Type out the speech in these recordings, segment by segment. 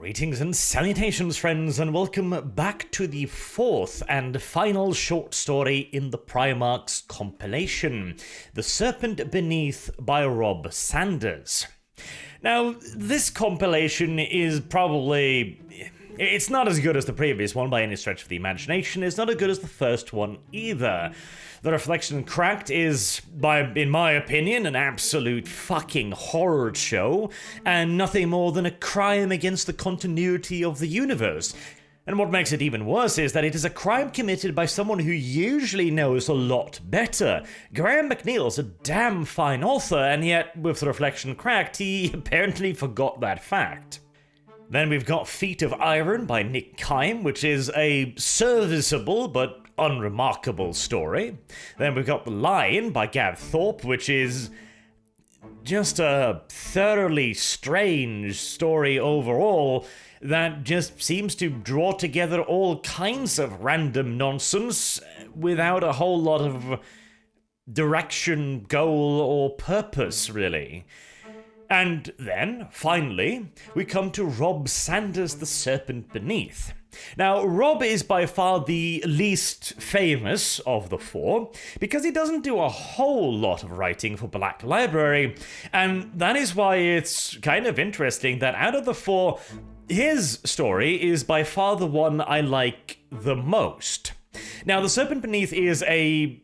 Greetings and salutations, friends, and welcome back to the fourth and final short story in the Primarch's compilation, The Serpent Beneath by Rob Sanders. Now, this compilation is probably... it's not as good as the previous one by any stretch of the imagination. It's not as good as the first one either. The Reflection Cracked is, in my opinion, an absolute fucking horror show, and nothing more than a crime against the continuity of the universe. And what makes it even worse is that it is a crime committed by someone who usually knows a lot better. Graham McNeil's a damn fine author, and yet, with The Reflection Cracked, he apparently forgot that fact. Then we've got Feet of Iron by Nick Kime, which is a serviceable but unremarkable story. Then we've got The Lion by Gav Thorpe, which is just a thoroughly strange story overall that just seems to draw together all kinds of random nonsense without a whole lot of direction, goal, or purpose, really. And then, finally, we come to Rob Sanders' The Serpent Beneath. Now, Rob is by far the least famous of the four, because he doesn't do a whole lot of writing for Black Library, and that is why it's kind of interesting that out of the four, his story is by far the one I like the most. Now, The Serpent Beneath is a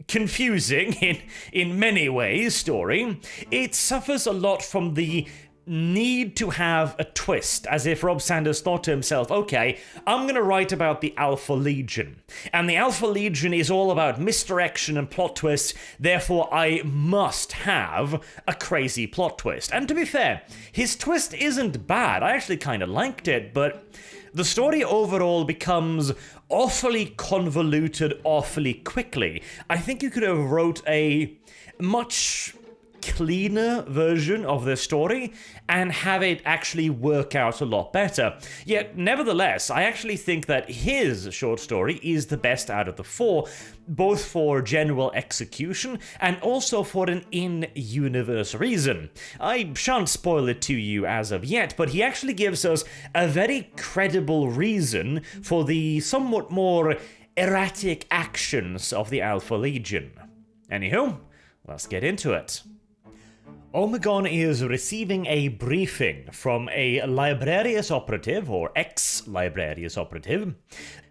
confusing, in many ways, story. It suffers a lot from the need to have a twist, as if Rob Sanders thought to himself, okay, I'm going to write about the Alpha Legion, and the Alpha Legion is all about misdirection and plot twists, therefore I must have a crazy plot twist. And to be fair, his twist isn't bad. I actually kind of liked it, but the story overall becomes awfully convoluted awfully quickly. I think you could have wrote a much cleaner version of the story and have it actually work out a lot better. Yet, nevertheless, I actually think that his short story is the best out of the four, both for general execution and also for an in-universe reason. I shan't spoil it to you as of yet, but he actually gives us a very credible reason for the somewhat more erratic actions of the Alpha Legion. Anywho, let's get into it. Omegon is receiving a briefing from a Librarius operative, or ex-Librarius operative,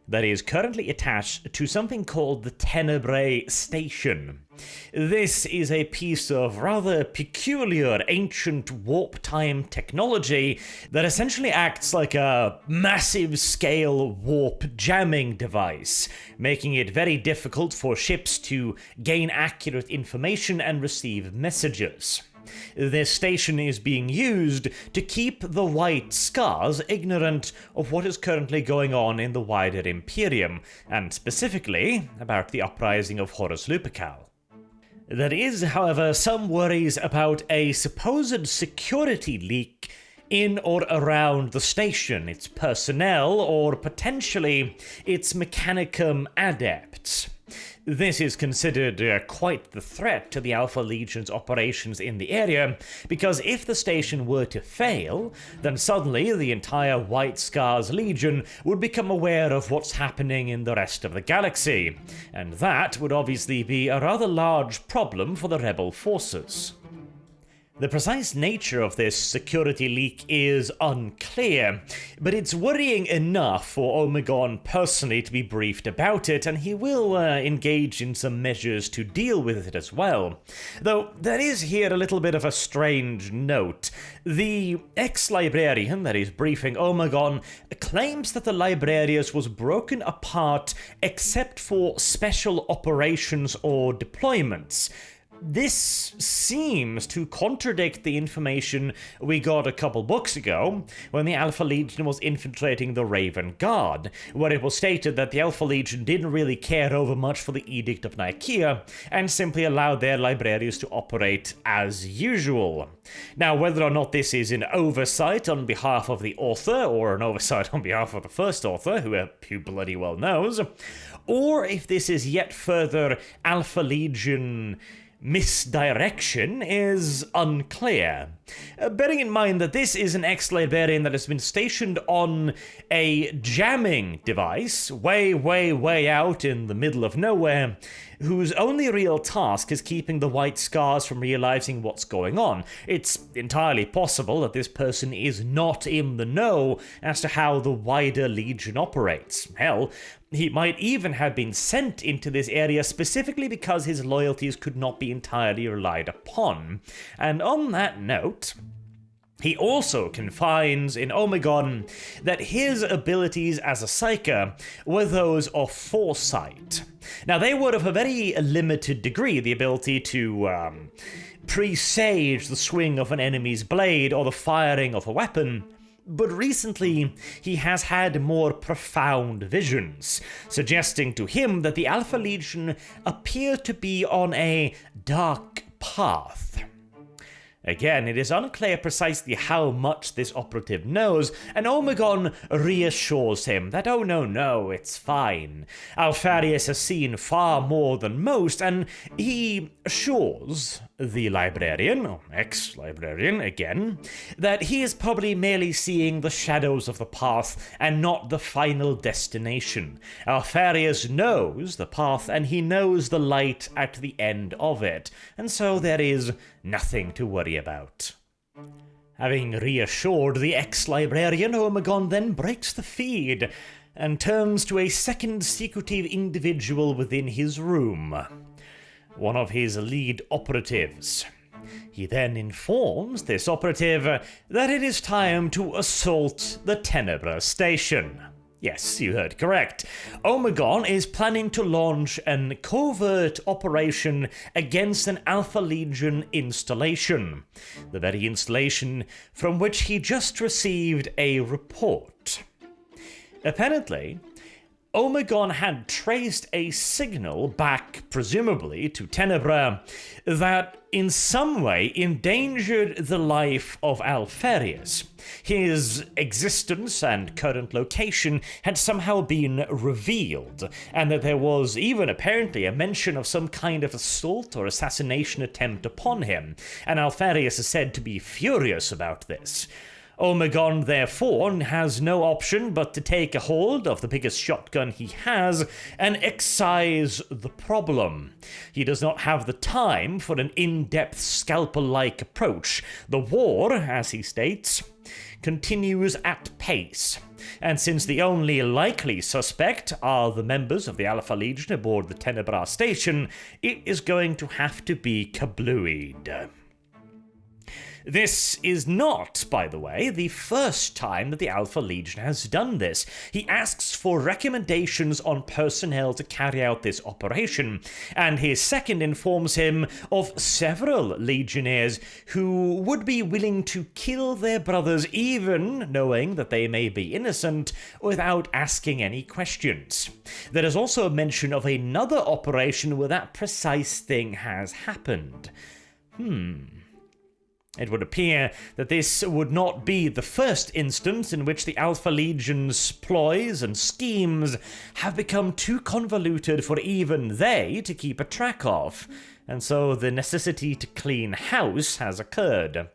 that is currently attached to something called the Tenebra station. This is a piece of rather peculiar ancient warp-time technology that essentially acts like a massive-scale warp jamming device, making it very difficult for ships to gain accurate information and receive messages. This station is being used to keep the White Scars ignorant of what is currently going on in the wider Imperium, and specifically about the uprising of Horus Lupercal. There is, however, some worries about a supposed security leak in or around the station, its personnel, or potentially its Mechanicum adepts. This is considered quite the threat to the Alpha Legion's operations in the area, because if the station were to fail, then suddenly the entire White Scars Legion would become aware of what's happening in the rest of the galaxy, and that would obviously be a rather large problem for the rebel forces. The precise nature of this security leak is unclear, but it's worrying enough for Omegon personally to be briefed about it, and he will engage in some measures to deal with it as well. Though there is here a little bit of a strange note. The ex-librarian that is briefing Omegon claims that the Librarius was broken apart except for special operations or deployments. This seems to contradict the information we got a couple books ago when the Alpha Legion was infiltrating the Raven Guard, where it was stated that the Alpha Legion didn't really care over much for the Edict of Nicaea and simply allowed their librarians to operate as usual. Now, whether or not this is an oversight on behalf of the author or an oversight on behalf of the first author, who bloody well knows, or if this is yet further Alpha Legion misdirection is unclear. Bearing in mind that this is an ex-librarian that has been stationed on a jamming device way out in the middle of nowhere, whose only real task is keeping the White Scars from realizing what's going on. It's entirely possible that this person is not in the know as to how the wider Legion operates. Hell, he might even have been sent into this area specifically because his loyalties could not be entirely relied upon. And on that note, he also confines in Omegon that his abilities as a Psyker were those of foresight. Now, they would of a very limited degree the ability to presage the swing of an enemy's blade or the firing of a weapon, but recently he has had more profound visions, suggesting to him that the Alpha Legion appear to be on a dark path. Again, it is unclear precisely how much this operative knows, and Omegon reassures him that, oh no, it's fine. Alpharius has seen far more than most, and he assures the librarian, or ex-librarian again, that he is probably merely seeing the shadows of the path and not the final destination. Alpharius knows the path, and he knows the light at the end of it, and so there is nothing to worry about. Having reassured the ex-librarian, Omegon then breaks the feed and turns to a second secretive individual within his room, one of his lead operatives. He then informs this operative that it is time to assault the Tenebra station. Yes, you heard correct. Omegon is planning to launch an covert operation against an Alpha Legion installation, the very installation from which he just received a report. Apparently, Omegon had traced a signal back, presumably, to Tenebra that in some way endangered the life of Alpharius. His existence and current location had somehow been revealed, and that there was even apparently a mention of some kind of assault or assassination attempt upon him, and Alpharius is said to be furious about this. Omegon, therefore, has no option but to take a hold of the biggest shotgun he has and excise the problem. He does not have the time for an in-depth scalpel-like approach. The war, as he states, continues at pace, and since the only likely suspect are the members of the Alpha Legion aboard the Tenebra station, it is going to have to be kablooied. This is not, by the way, the first time that the Alpha Legion has done this. He asks for recommendations on personnel to carry out this operation, and his second informs him of several Legionnaires who would be willing to kill their brothers even knowing that they may be innocent without asking any questions. There is also a mention of another operation where that precise thing has happened. It would appear that this would not be the first instance in which the Alpha Legion's ploys and schemes have become too convoluted for even they to keep a track of, and so the necessity to clean house has occurred.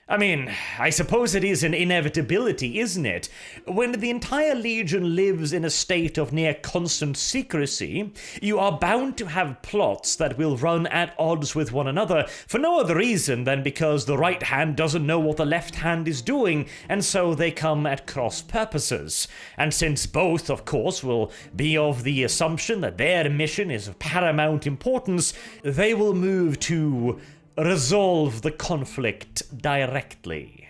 I mean, I suppose it is an inevitability, isn't it? When the entire Legion lives in a state of near constant secrecy, you are bound to have plots that will run at odds with one another, for no other reason than because the right hand doesn't know what the left hand is doing, and so they come at cross purposes. And since both, of course, will be of the assumption that their mission is of paramount importance, they will move to resolve the conflict directly.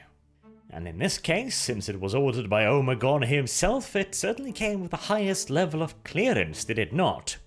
And in this case, since it was ordered by Omegon himself, it certainly came with the highest level of clearance, did it not?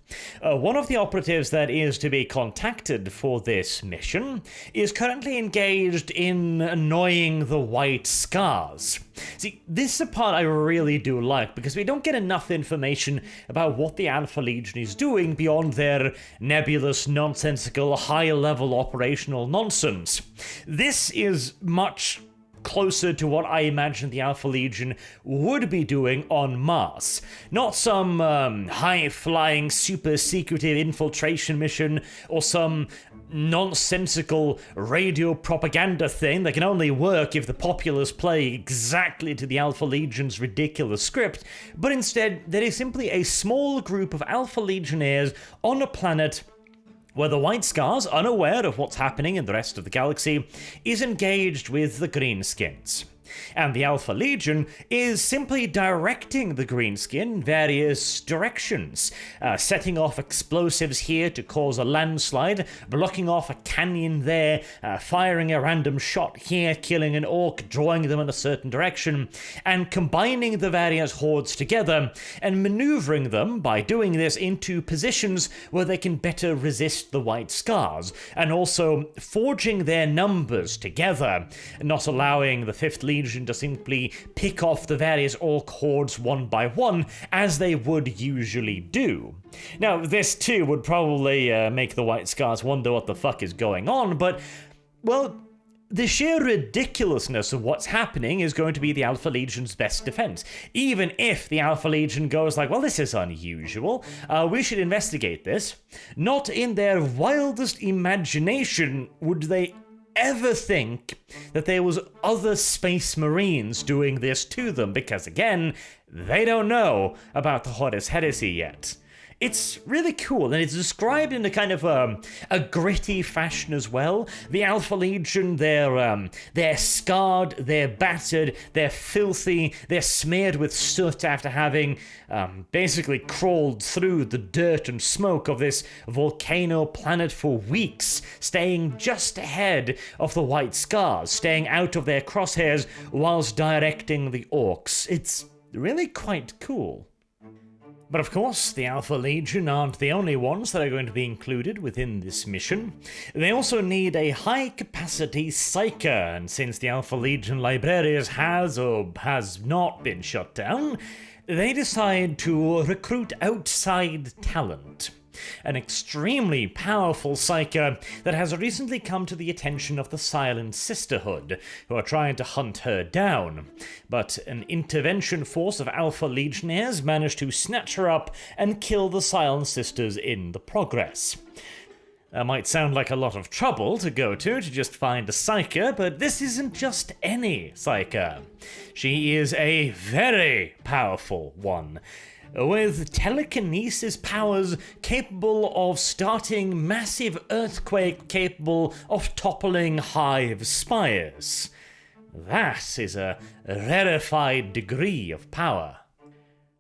One of the operatives that is to be contacted for this mission is currently engaged in annoying the White Scars. See, this is a part I really do like, because we don't get enough information about what the Alpha Legion is doing beyond their nebulous, nonsensical, high-level operational nonsense. This is much closer to what I imagine the Alpha Legion would be doing on Mars. Not some high-flying, super-secretive infiltration mission, or some nonsensical radio propaganda thing that can only work if the populace play exactly to the Alpha Legion's ridiculous script, but instead there is simply a small group of Alpha Legionnaires on a planet where the White Scars, unaware of what's happening in the rest of the galaxy, is engaged with the Greenskins. And the Alpha Legion is simply directing the Greenskin in various directions, setting off explosives here to cause a landslide, blocking off a canyon there, firing a random shot here, killing an orc, drawing them in a certain direction, and combining the various hordes together and maneuvering them by doing this into positions where they can better resist the White Scars, and also forging their numbers together, not allowing the 5th Legion to simply pick off the various orc hordes one by one, as they would usually do. Now, this too would probably make the White Scars wonder what the fuck is going on, but, well, the sheer ridiculousness of what's happening is going to be the Alpha Legion's best defense. Even if the Alpha Legion goes like, well, this is unusual, we should investigate this, not in their wildest imagination would they ever think that there was other space marines doing this to them, because again, they don't know about the Horus Heresy yet. It's really cool, and it's described in a kind of a gritty fashion as well. The Alpha Legion, they're scarred, they're battered, they're filthy, they're smeared with soot after having basically crawled through the dirt and smoke of this volcano planet for weeks, staying just ahead of the White Scars, staying out of their crosshairs whilst directing the orcs. It's really quite cool. But of course, the Alpha Legion aren't the only ones that are going to be included within this mission. They also need a high-capacity psyker, and since the Alpha Legion Librarius has or has not been shut down, they decide to recruit outside talent. An extremely powerful psyker that has recently come to the attention of the Silent Sisterhood, who are trying to hunt her down. But an intervention force of Alpha Legionnaires managed to snatch her up and kill the Silent Sisters in the progress. That might sound like a lot of trouble to go to just find a psyker, but this isn't just any psyker. She is a very powerful one, with telekinesis powers capable of starting massive earthquake capable of toppling hive spires. That is a rarefied degree of power.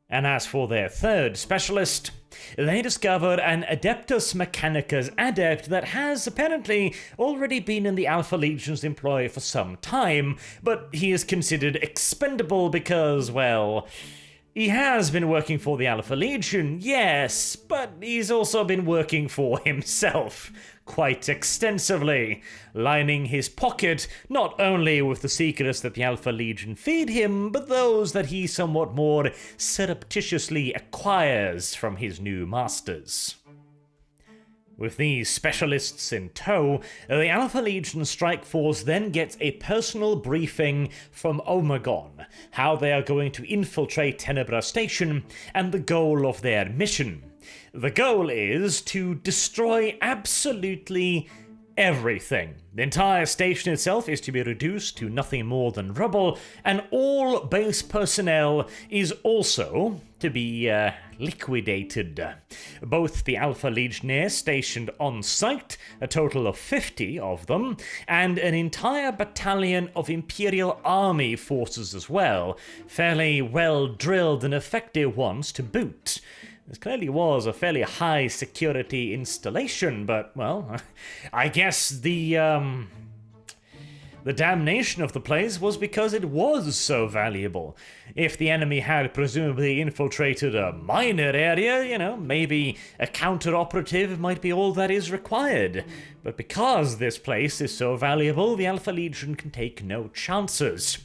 And as for their third specialist, they discover an Adeptus Mechanicus adept that has apparently already been in the Alpha Legion's employ for some time, but he is considered expendable because, well, he has been working for the Alpha Legion, yes, but he's also been working for himself quite extensively, lining his pocket not only with the secrets that the Alpha Legion feed him, but those that he somewhat more surreptitiously acquires from his new masters. With these specialists in tow, the Alpha Legion Strike Force then gets a personal briefing from Omegon, how they are going to infiltrate Tenebra Station, and the goal of their mission. The goal is to destroy absolutely everything. The entire station itself is to be reduced to nothing more than rubble, and all base personnel is also to be liquidated. Both the Alpha Legionnaires stationed on site, a total of 50 of them, and an entire battalion of Imperial Army forces as well, fairly well drilled and effective ones to boot. This clearly was a fairly high security installation, but, well, I guess the damnation of the place was because it was so valuable. If the enemy had presumably infiltrated a minor area, maybe a counter-operative might be all that is required. But because this place is so valuable, the Alpha Legion can take no chances.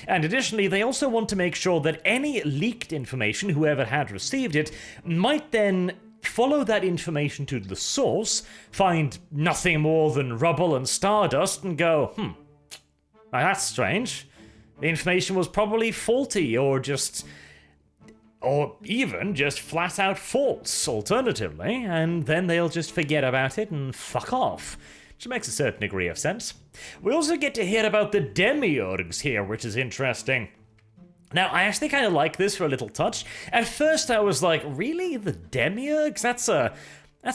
And additionally, they also want to make sure that any leaked information, whoever had received it, might then follow that information to the source, find nothing more than rubble and stardust, and go, that's strange. The information was probably faulty, or even just flat out false, alternatively, and then they'll just forget about it and fuck off, which makes a certain degree of sense. We also get to hear about the Demiurgs here, which is interesting. Now, I actually kind of like this for a little touch. At first I was like, really? The Demiurgs? That's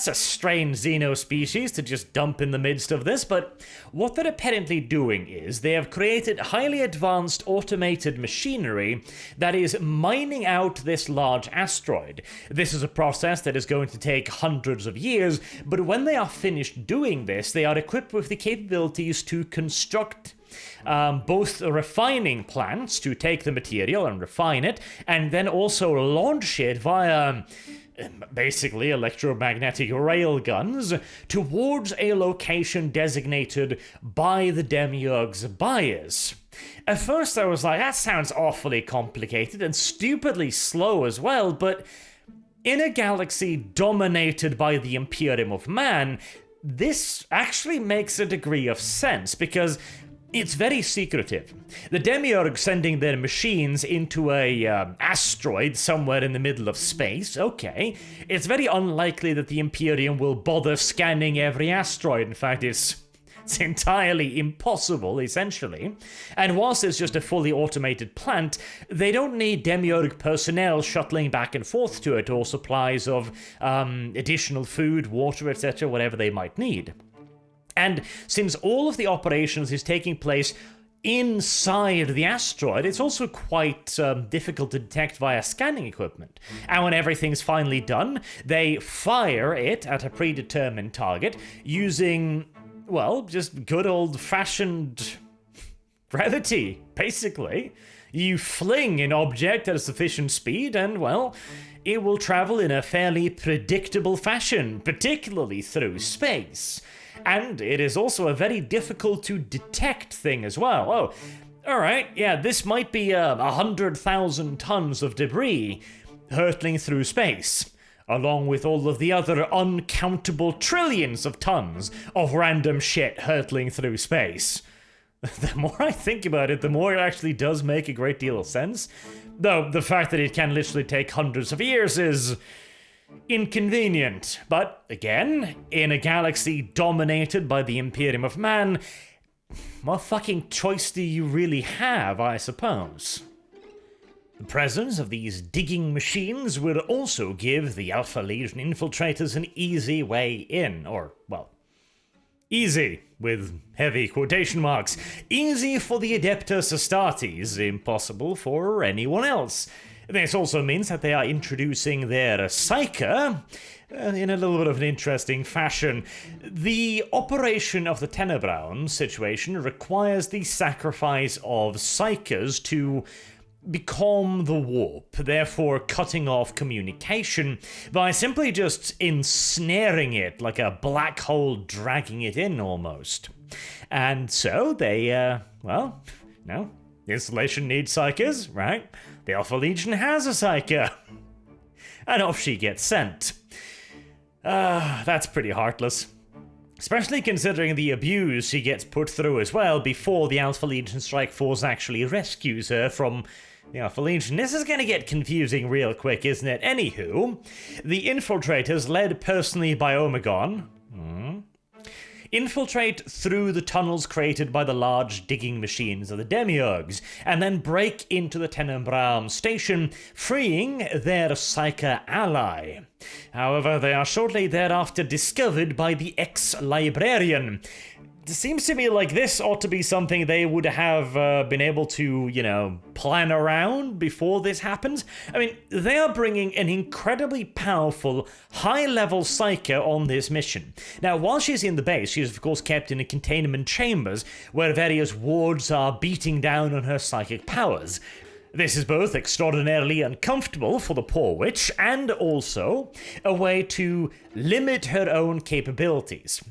a strange xenospecies to just dump in the midst of this, but what they're apparently doing is they have created highly advanced automated machinery that is mining out this large asteroid. This is a process that is going to take hundreds of years, but when they are finished doing this, they are equipped with the capabilities to construct both refining plants to take the material and refine it, and then also launch it via basically electromagnetic railguns towards a location designated by the Demiurg's buyers. At first I was like, that sounds awfully complicated and stupidly slow as well, but in a galaxy dominated by the Imperium of Man, this actually makes a degree of sense, because it's very secretive. The Demiurg sending their machines into a asteroid somewhere in the middle of space, okay. It's very unlikely that the Imperium will bother scanning every asteroid. In fact, it's entirely impossible, essentially. And whilst it's just a fully automated plant, they don't need Demiurg personnel shuttling back and forth to it, or supplies of additional food, water, etc., whatever they might need. And since all of the operations is taking place inside the asteroid, it's also quite difficult to detect via scanning equipment. And when everything's finally done, they fire it at a predetermined target using, well, just good old-fashioned gravity, basically. You fling an object at a sufficient speed and, well, it will travel in a fairly predictable fashion, particularly through space. And it is also a very difficult to detect thing as well. Oh, alright, yeah, this might be 100,000 tons of debris hurtling through space, along with all of the other uncountable trillions of tons of random shit hurtling through space. The more I think about it, the more it actually does make a great deal of sense. Though the fact that it can literally take hundreds of years is inconvenient. But again, in a galaxy dominated by the Imperium of Man, what fucking choice do you really have, I suppose? The presence of these digging machines would also give the Alpha Legion infiltrators an easy way in, or, well, easy, with heavy quotation marks. Easy for the Adeptus Astartes, impossible for anyone else. This also means that they are introducing their Psyker in a little bit of an interesting fashion. The operation of the Tenebra situation requires the sacrifice of Psykers to become the warp, therefore cutting off communication by simply just ensnaring it like a black hole, dragging it in almost. And so they, well, no, the installation needs Psykers, right? The Alpha Legion has a Psyker. And off she gets sent. That's pretty heartless. Especially considering the abuse she gets put through as well before the Alpha Legion Strike Force actually rescues her from the Alpha Legion. This is going to get confusing real quick, isn't it? Anywho, the infiltrators, led personally by Omegon, infiltrate through the tunnels created by the large digging machines of the Demiurgs, and then break into the Tenebra station, freeing their Psyker ally. However, they are shortly thereafter discovered by the ex-librarian. It seems to me like this ought to be something they would have been able to, you know, plan around before this happens. I mean, they are bringing an incredibly powerful, high-level Psyker on this mission. Now, while she's in the base, she is of course kept in containment chambers where various wards are beating down on her psychic powers. This is both extraordinarily uncomfortable for the poor witch, and also a way to limit her own capabilities.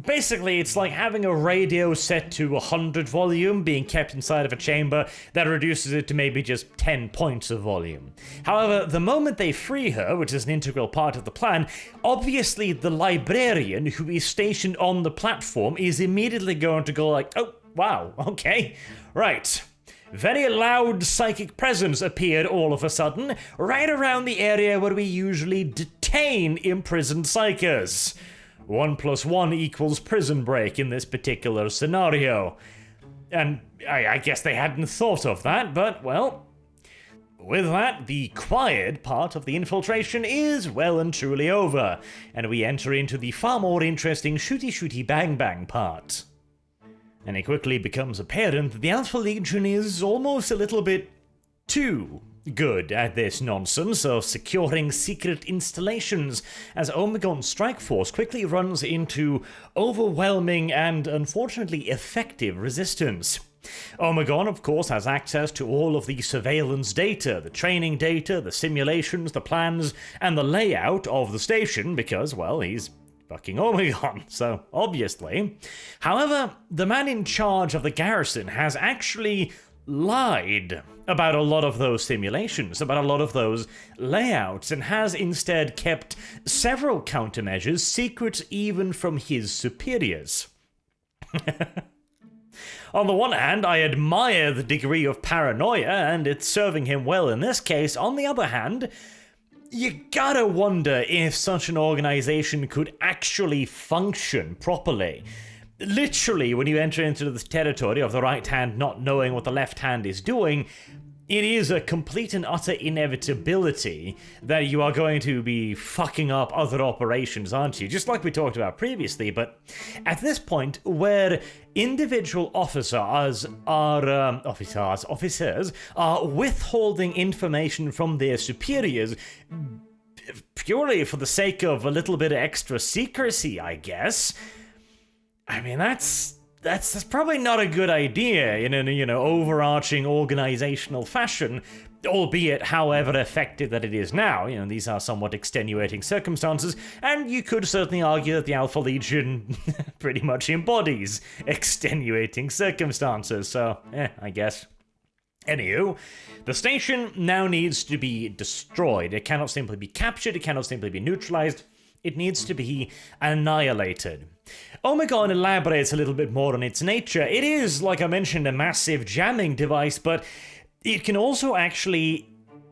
Basically, it's like having a radio set to 100 volume being kept inside of a chamber that reduces it to maybe just 10 points of volume. However, the moment they free her, which is an integral part of the plan, obviously the librarian who is stationed on the platform is immediately going to go like, oh, wow, okay, right. very loud psychic presence appeared all of a sudden, right around the area where we usually detain imprisoned psychers. 1 + 1 equals prison break in this particular scenario. And I guess they hadn't thought of that, but, well, with that, the quiet part of the infiltration is well and truly over, and we enter into the far more interesting shooty bang bang part. And it quickly becomes apparent that the Alpha Legion is almost a little bit too good at this nonsense of securing secret installations, as Omegon's strike force quickly runs into overwhelming and unfortunately effective resistance. Omegon, of course, has access to all of the surveillance data, the training data, the simulations, the plans, and the layout of the station because, well, he's fucking Omegon, so obviously. However, the man in charge of the garrison has actually lied about a lot of those simulations, about a lot of those layouts, and has instead kept several countermeasures secret even from his superiors. On the one hand, I admire the degree of paranoia, and it's serving him well in this case. On the other hand, you gotta wonder if such an organization could actually function properly. Literally, when you enter into the territory of the right hand not knowing what the left hand is doing, it is a complete and utter inevitability that you are going to be fucking up other operations, aren't you? Just like we talked about previously, but at this point, where individual officers are withholding information from their superiors purely for the sake of a little bit of extra secrecy, I guess. I mean, that's probably not a good idea in an, overarching organizational fashion, albeit however effective that it is now. These are somewhat extenuating circumstances, and you could certainly argue that the Alpha Legion pretty much embodies extenuating circumstances, so, I guess. Anywho, the station now needs to be destroyed. It cannot simply be captured, it cannot simply be neutralized, it needs to be annihilated. Omegon elaborates a little bit more on its nature. It is, like I mentioned, a massive jamming device, but it can also actually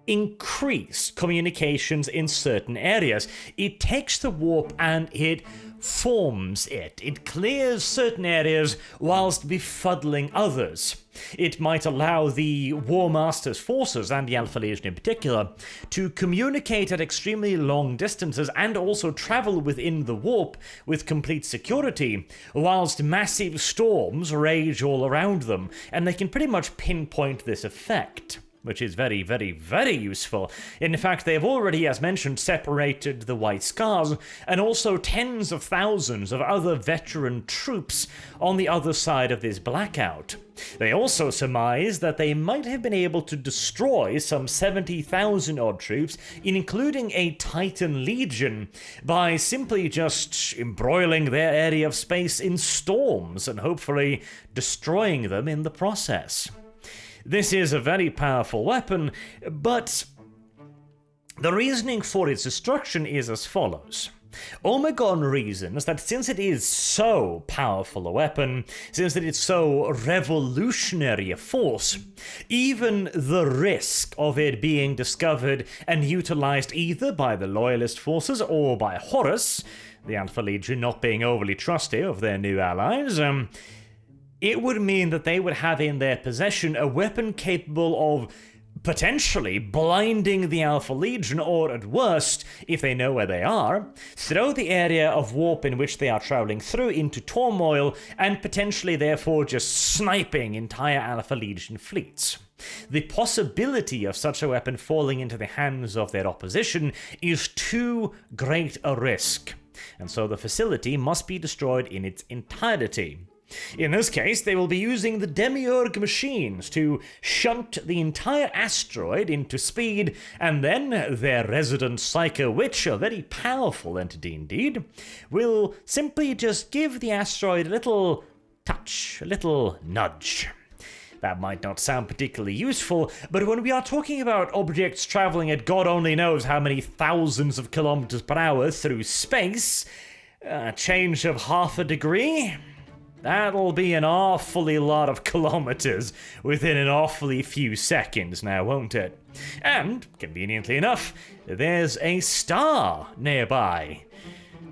increase communications in certain areas. It takes the warp and it forms it. It clears certain areas whilst befuddling others. It might allow the War Master's forces, and the Alpha Legion in particular, to communicate at extremely long distances and also travel within the warp with complete security, whilst massive storms rage all around them, and they can pretty much pinpoint this effect, which is very, very, very useful. In fact, they have already, as mentioned, separated the White Scars, and also tens of thousands of other veteran troops on the other side of this blackout. They also surmise that they might have been able to destroy some 70,000 odd troops, including a Titan Legion, by simply just embroiling their area of space in storms and hopefully destroying them in the process. This is a very powerful weapon, but the reasoning for its destruction is as follows. Omegon reasons that since it is so powerful a weapon, since it is so revolutionary a force, even the risk of it being discovered and utilized either by the Loyalist forces or by Horus, the Alpha Legion not being overly trusty of their new allies, it would mean that they would have in their possession a weapon capable of potentially blinding the Alpha Legion, or at worst, if they know where they are, throw the area of warp in which they are traveling through into turmoil, and potentially therefore just sniping entire Alpha Legion fleets. The possibility of such a weapon falling into the hands of their opposition is too great a risk, and so the facility must be destroyed in its entirety. In this case, they will be using the Demiurg machines to shunt the entire asteroid into speed, and then their resident Psycho Witch, a very powerful entity indeed, will simply just give the asteroid a little touch, a little nudge. That might not sound particularly useful, but when we are talking about objects traveling at God only knows how many thousands of kilometers per hour through space, a change of half a degree That'll be an awfully lot of kilometers within an awfully few seconds now, won't it? And, conveniently enough, there's a star nearby.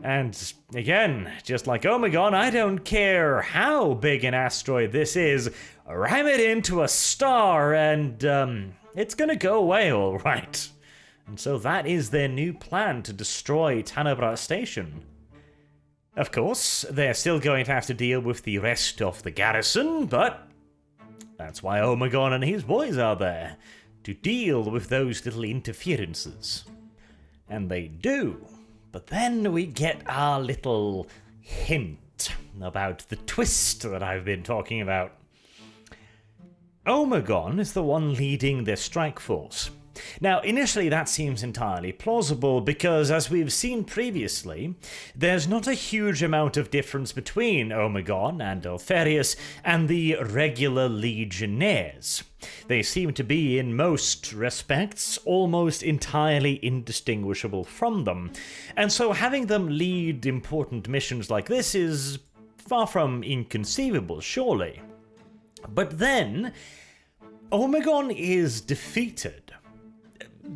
And again, just like Omegon, I don't care how big an asteroid this is, ram it into a star and it's gonna go away all right. And so that is their new plan to destroy Tenebra Station. Of course, they're still going to have to deal with the rest of the garrison, but that's why Omegon and his boys are there, to deal with those little interferences. And they do. But then we get our little hint about the twist that I've been talking about. Omegon is the one leading their strike force. Now, initially that seems entirely plausible because, as we've seen previously, there's not a huge amount of difference between Omegon and Alpharius and the regular legionnaires. They seem to be, in most respects, almost entirely indistinguishable from them, and so having them lead important missions like this is far from inconceivable, surely. But then, Omegon is defeated.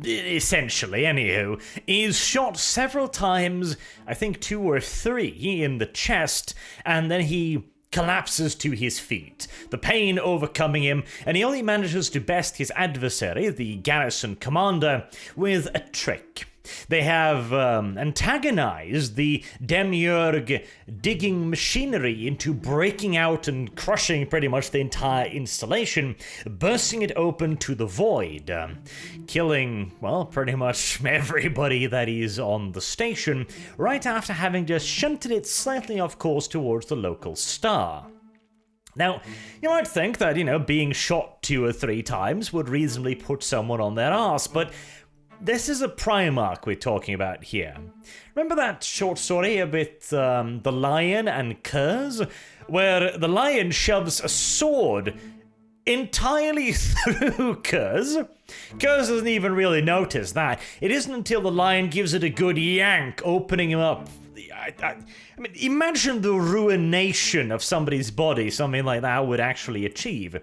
Essentially, anywho, is shot several times, I think 2 or 3, in the chest, and then he collapses to his feet, the pain overcoming him, and he only manages to best his adversary, the garrison commander, with a trick. They have antagonized the Demiurg digging machinery into breaking out and crushing pretty much the entire installation, bursting it open to the void, killing, well, pretty much everybody that is on the station, right after having just shunted it slightly off course towards the local star. Now, you might think that, being shot 2 or 3 times would reasonably put someone on their arse, but this is a Primarch we're talking about here. Remember that short story with the lion and Kurz, where the lion shoves a sword entirely through Kurz? Kurz doesn't even really notice that. It isn't until the lion gives it a good yank, opening him up. I mean, imagine the ruination of somebody's body something like that would actually achieve.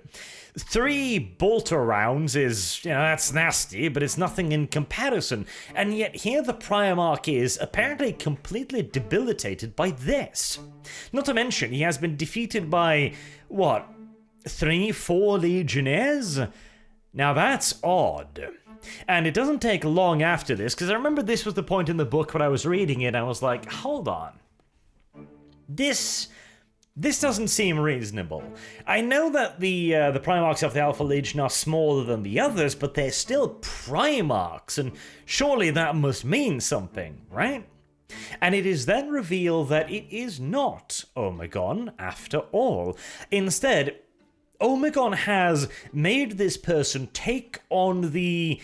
3 bolter rounds is, that's nasty, but it's nothing in comparison. And yet here the Primarch is apparently completely debilitated by this. Not to mention, he has been defeated by, 3, 4 legionnaires? Now that's odd. And it doesn't take long after this, because I remember this was the point in the book when I was reading it, and I was like, hold on. This doesn't seem reasonable. I know that the Primarchs of the Alpha Legion are smaller than the others, but they're still Primarchs, and surely that must mean something, right? And it is then revealed that it is not Omegon after all. Instead, Omegon has made this person take on the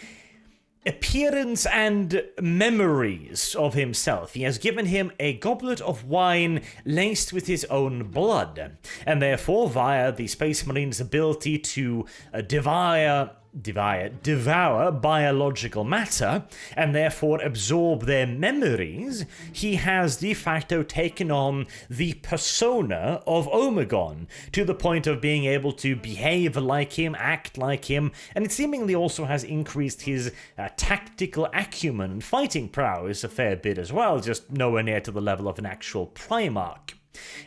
appearance and memories of himself. He has given him a goblet of wine laced with his own blood, and therefore, via the Space Marine's ability to devour biological matter, and therefore absorb their memories, he has de facto taken on the persona of Omegon, to the point of being able to behave like him, act like him, and it seemingly also has increased his tactical acumen and fighting prowess a fair bit as well, just nowhere near to the level of an actual Primarch.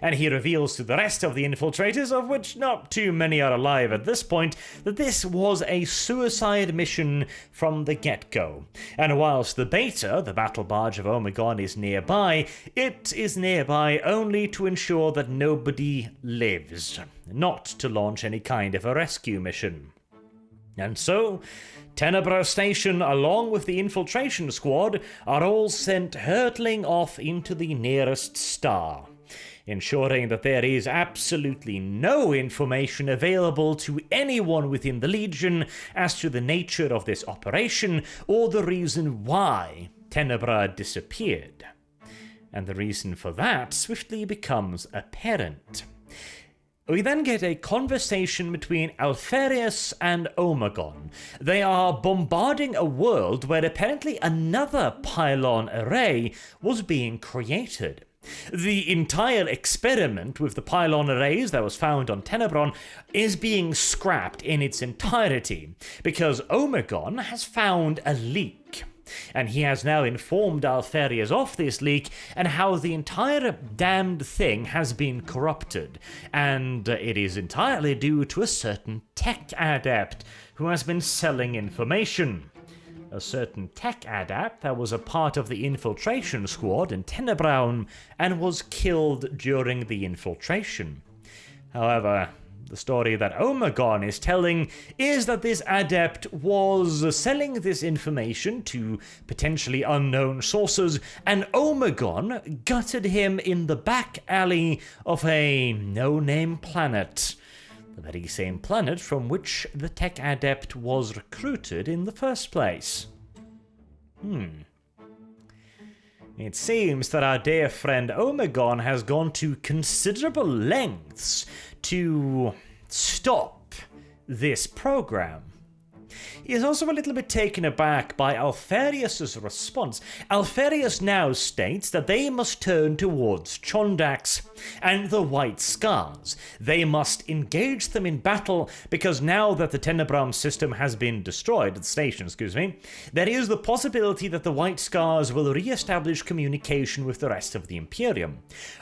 And he reveals to the rest of the infiltrators, of which not too many are alive at this point, that this was a suicide mission from the get-go. And whilst the Beta, the battle barge of Omegon, is nearby, it is nearby only to ensure that nobody lives, not to launch any kind of a rescue mission. And so, Tenebra Station, along with the infiltration squad, are all sent hurtling off into the nearest star, ensuring that there is absolutely no information available to anyone within the Legion as to the nature of this operation or the reason why Tenebra disappeared. And the reason for that swiftly becomes apparent. We then get a conversation between Alpharius and Omegon. They are bombarding a world where apparently another pylon array was being created. The entire experiment with the pylon arrays that was found on Tenebra is being scrapped in its entirety because Omegon has found a leak. And he has now informed Alpharius of this leak and how the entire damned thing has been corrupted. And it is entirely due to a certain tech adept who has been selling information. A certain tech adept that was a part of the infiltration squad in Tenebra and was killed during the infiltration. However, the story that Omegon is telling is that this adept was selling this information to potentially unknown sources, and Omegon gutted him in the back alley of a no-name planet. The very same planet from which the tech adept was recruited in the first place. It seems that our dear friend Omegon has gone to considerable lengths to stop this program. He is also a little bit taken aback by Alpharius' response. Alpharius now states that they must turn towards Chondax and the White Scars. They must engage them in battle because now that the Tenebra system has been destroyed, the station, there is the possibility that the White Scars will re-establish communication with the rest of the Imperium.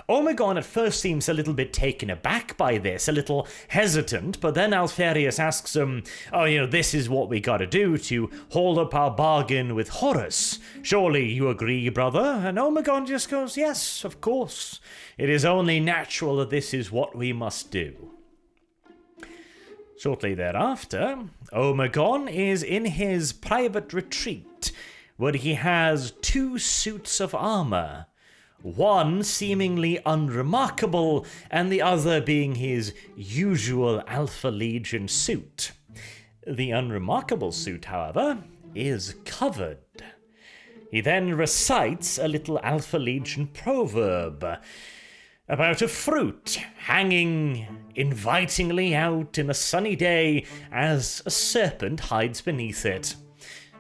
Omegon at first seems a little bit taken aback by this, a little hesitant, but then Alpharius asks him, this is what we gotta do to hold up our bargain with Horus. Surely you agree, brother? And Omegon just goes, yes, of course. It is only natural that this is what we must do. Shortly thereafter, Omegon is in his private retreat, where he has 2 suits of armor. One seemingly unremarkable, and the other being his usual Alpha Legion suit. The unremarkable suit, however, is covered. He then recites a little Alpha Legion proverb about a fruit hanging invitingly out in a sunny day as a serpent hides beneath it.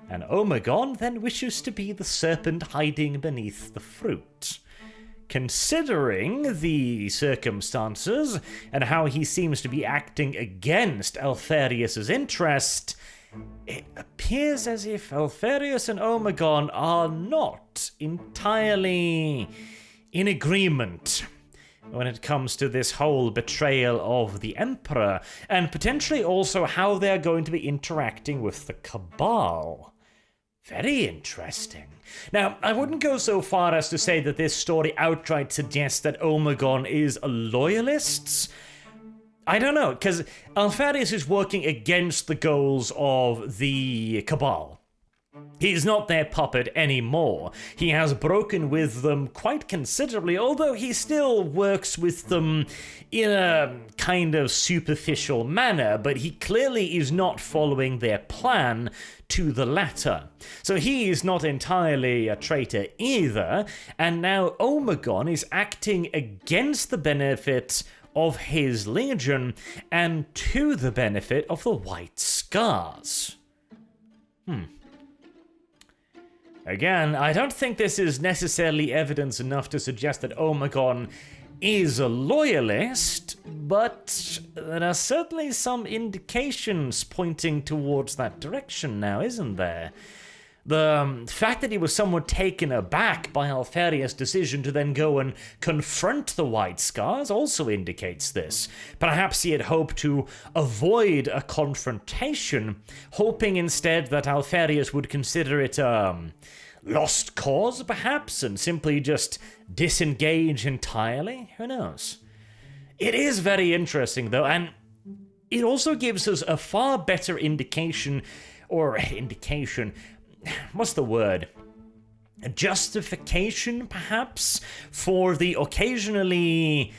And Omegon then wishes to be the serpent hiding beneath the fruit. Considering the circumstances and how he seems to be acting against Alpharius' interest, it appears as if Alpharius and Omegon are not entirely in agreement when it comes to this whole betrayal of the Emperor, and potentially also how they're going to be interacting with the Cabal. Very interesting. Now, I wouldn't go so far as to say that this story outright suggests that Omegon is a loyalist. I don't know, because Alpharius is working against the goals of the Cabal. He's not their puppet anymore. He has broken with them quite considerably, although he still works with them in a kind of superficial manner, but he clearly is not following their plan to the latter. So he is not entirely a traitor either, and now Omegon is acting against the benefit of his legion and to the benefit of the White Scars. Again, I don't think this is necessarily evidence enough to suggest that Omegon is a loyalist, but there are certainly some indications pointing towards that direction now, isn't there? The fact that he was somewhat taken aback by Alpharius' decision to then go and confront the White Scars also indicates this. Perhaps he had hoped to avoid a confrontation, hoping instead that Alpharius would consider it lost cause, perhaps, and simply just disengage entirely. Who knows? It is very interesting, though, and it also gives us a far better indication, what's the word? A justification, perhaps, for the occasionally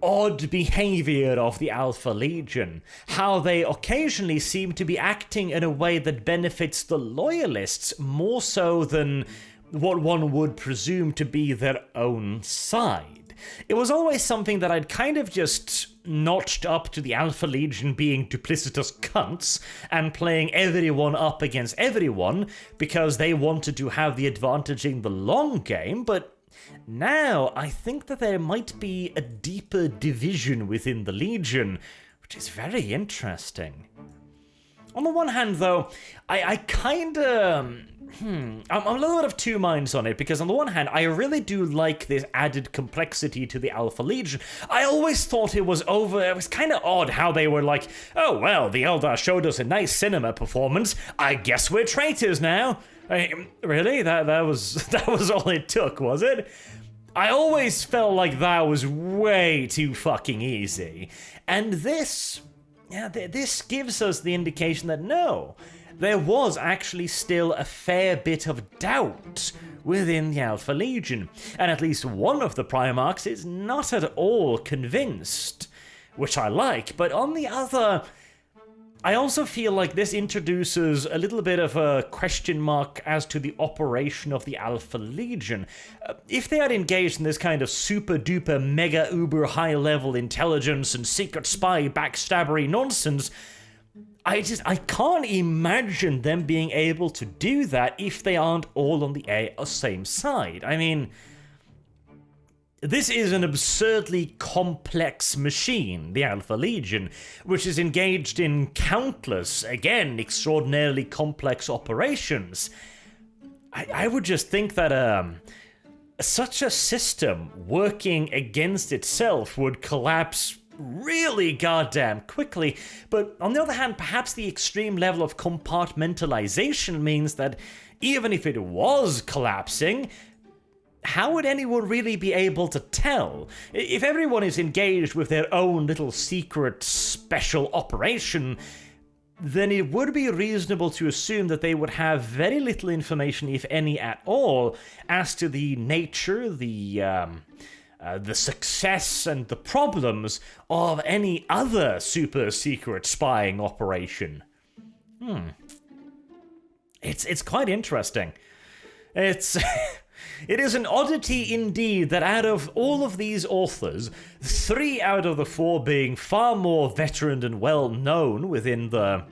odd behavior of the Alpha Legion. How they occasionally seem to be acting in a way that benefits the Loyalists more so than what one would presume to be their own side. It was always something that I'd kind of just notched up to the Alpha Legion being duplicitous cunts and playing everyone up against everyone because they wanted to have the advantage in the long game, but Now, I think that there might be a deeper division within the Legion, which is very interesting. On the one hand, though, I kinda... I'm a little bit of two minds on it, because on the one hand, I really do like this added complexity to the Alpha Legion. I always thought it was kind of odd how they were like, oh, well, the Eldar showed us a nice cinema performance, I guess we're traitors now. Really? That was all it took, was it? I always felt like that was way too fucking easy. And this gives us the indication that no, there was actually still a fair bit of doubt within the Alpha Legion, and at least one of the Primarchs is not at all convinced, which I like, but on the other, I also feel like this introduces a little bit of a question mark as to the operation of the Alpha Legion. If they had engaged in this kind of super duper mega uber high level intelligence and secret spy backstabbery nonsense, I can't imagine them being able to do that if they aren't all on the same side. I mean, this is an absurdly complex machine, the Alpha Legion, which is engaged in countless, again, extraordinarily complex operations. I would just think that such a system working against itself would collapse really goddamn quickly, but on the other hand, perhaps the extreme level of compartmentalization means that even if it was collapsing, how would anyone really be able to tell? If everyone is engaged with their own little secret special operation, then it would be reasonable to assume that they would have very little information, if any at all, as to the nature, the success and the problems of any other super secret spying operation. It's quite interesting. It is an oddity indeed that out of all of these authors, 3 out of the 4 being far more veteran and well known within the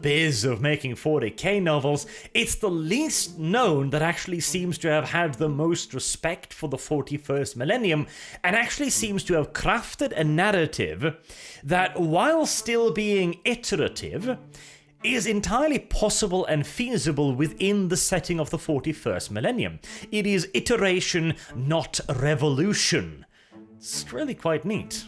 biz of making 40k novels, it's the least known that actually seems to have had the most respect for the 41st millennium, and actually seems to have crafted a narrative that, while still being iterative, is entirely possible and feasible within the setting of the 41st millennium. It is iteration, not revolution. It's really quite neat.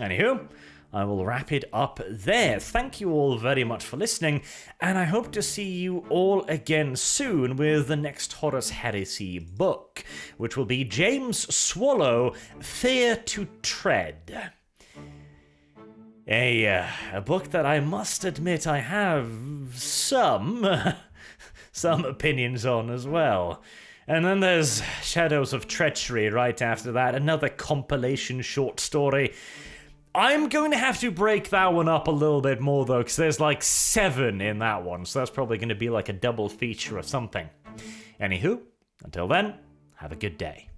Anywho, I will wrap it up there. Thank you all very much for listening, and I hope to see you all again soon with the next Horus Heresy book, which will be James Swallow, Fear to Tread. A book that I must admit I have some opinions on as well. And then there's Shadows of Treachery right after that, another compilation short story. I'm going to have to break that one up a little bit more though, because there's like 7 in that one, so that's probably going to be like a double feature or something. Anywho, until then, have a good day.